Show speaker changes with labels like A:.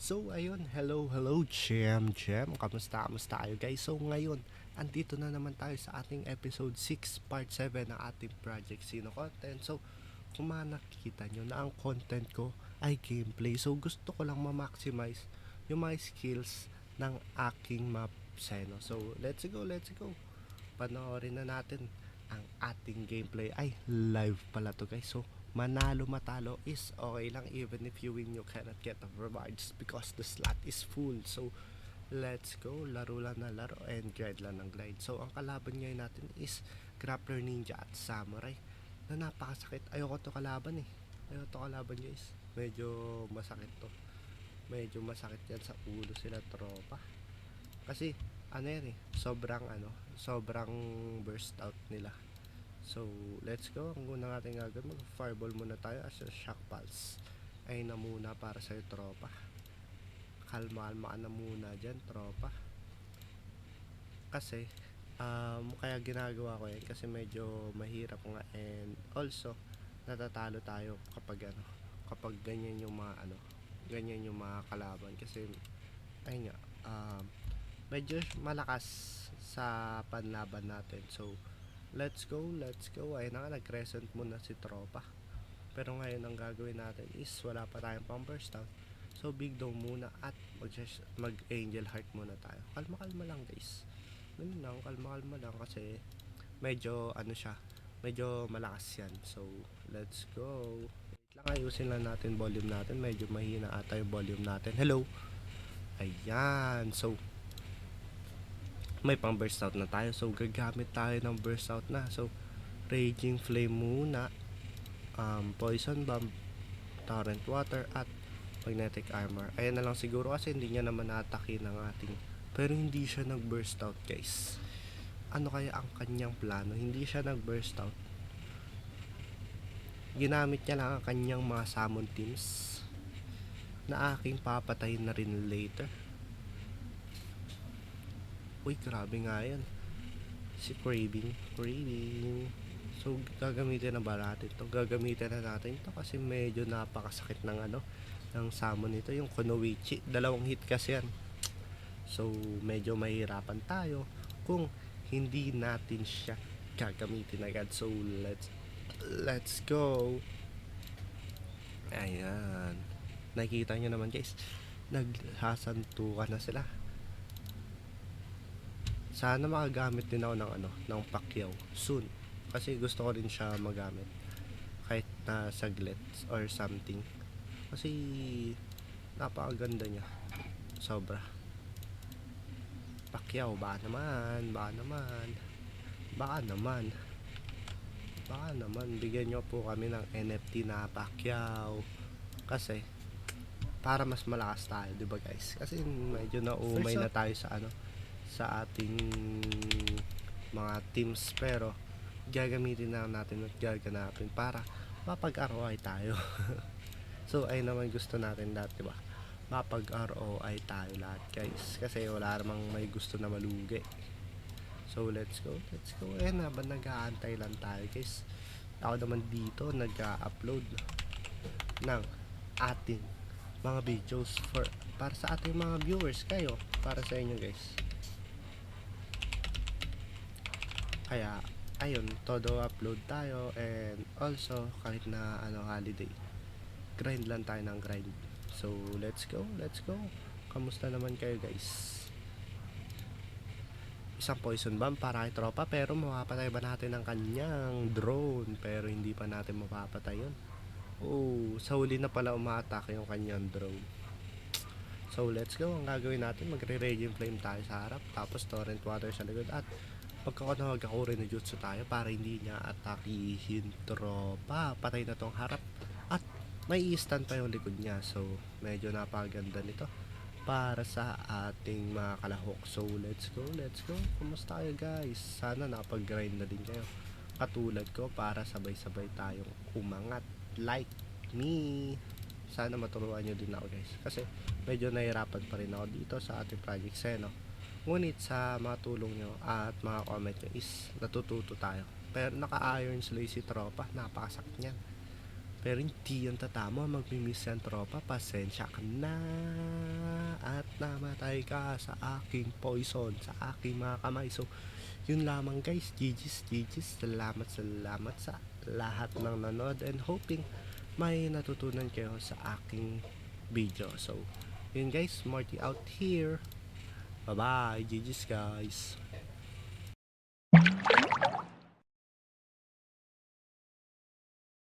A: So ayun, hello Gem. Kamusta kayo guys? So ngayon, andito na naman tayo sa ating episode 6 part 7 ng ating Project Sino content. So kung nakikita nyo na ang content ko ay gameplay. So gusto ko lang ma-maximize yung mga skills ng aking map Seno. So let's go. Panoorin na natin ang ating gameplay. Ay, live pala to guys. So manalo matalo is okay lang, even if you win you cannot get the rewards because the slot is full. So let's go, laro lang na laro and grind lang ng grind. So ang kalaban ngayon natin is Grappler Ninja at Samurai na napakasakit. Ayoko to kalaban ayoko to kalaban guys. Medyo masakit to, medyo masakit yan sa ulo sila tropa. Kasi ano yan sobrang burst out nila. So, let's go. Ang una natin gagawin, mag-fireball muna tayo as a shock pulse. Ay na muna para sa'yo, tropa. Kalma-kalma ka na muna dyan, tropa. Kasi, kaya ginagawa ko yan kasi medyo mahirap nga, and also, natatalo tayo kapag ganyan yung ganyan yung mga kalaban. Kasi, ay nga, medyo malakas sa panlaban natin. So, let's go. Ayun na nga, nag-crescent muna si tropa. Pero ngayon ang gagawin natin is wala pa tayong pang burst out. So big dome muna at mag angel heart muna tayo. Kalma-kalma lang guys. Ganun lang, kalma-kalma lang kasi medyo medyo malakas yan. So let's go. Wait lang, ayusin lang natin volume natin. Medyo mahina ata yung volume natin. Hello. Ayan. So may pang burst out na tayo, so gagamit tayo ng burst out na. So raging flame muna, poison bomb, torrent water at magnetic armor. Ayan na lang siguro kasi hindi niya naman atake ng ating, pero hindi siya nag burst out guys. Ano kaya ang kanyang plano? Hindi siya nag burst out, ginamit niya lang ang kanyang mga summon teams na aking papatayin na rin later. Uy, grabe nga yan. Si Craving. So, gagamitin na ba natin to? Gagamitin na natin to kasi medyo napakasakit ng summon nito. Yung Kunoichi. 2 hit kasi yan. So, medyo mahirapan tayo kung hindi natin siya gagamitin agad. So, let's go. Ayan. Nakikita nyo naman guys. Naghasantukan na sila. Sana makagamit din ako ng Pacquiao soon. Kasi gusto ko rin siya magamit kahit na saglit or something. Kasi napakaganda niya. Sobra. Pacquiao, baka naman bigyan nyo po kami ng NFT na Pacquiao. Kasi para mas malakas tayo, 'di ba guys? Kasi medyo naumay na tayo sa ating mga teams, pero gagamitin na natin at gaganapin para mapag-ROI tayo. So ay naman gusto natin lahat, diba? Mapag-ROI tayo lahat guys, kasi wala namang may gusto na malugi. So let's go. Ayan na ba, nag-aantay lang tayo guys. Ako naman dito nag-upload ng ating mga videos para sa ating mga viewers, kayo, para sa inyo guys. Kaya ayun, todo upload tayo, and also kahit na holiday, grind lang tayo ng grind. So let's go. Kamusta naman kayo guys? Isang poison bomb para kay tropa, pero mapapatay ba natin ang kanyang drone? Pero hindi pa natin mapapatay yun. Oh, sa huli na pala umaatake yung kanyang drone. So let's go. Ang gagawin natin, magre-raging flame tayo sa harap, tapos torrent water sa likod, at pagkakunawag ako rin na jutsu tayo para hindi niya atakihin tropa. Patay na tong harap at may instant pa yung likod niya. So medyo napaganda nito para sa ating mga kalahok. So let's go. Kumusta kayo guys? Sana napag-grind na din kayo katulad ko para sabay-sabay tayong umangat like me. Sana maturuan nyo din ako guys, kasi medyo nahirapan pa rin ako dito sa ating project Seno. Ngunit sa mga tulong nyo at mga comment nyo is natututo tayo. Pero naka-iron slay si tropa, napakasakit niyan. Pero hindi yan tatama, magmimiss yan tropa, pasensya ka na. At namatay ka sa aking poison, sa aking mga kamay. So, yun lamang guys, GG's, GG's. Salamat sa lahat ng nanood and hoping may natutunan kayo sa aking video. So, yun guys, Marty out here. Bye bye, GG's guys.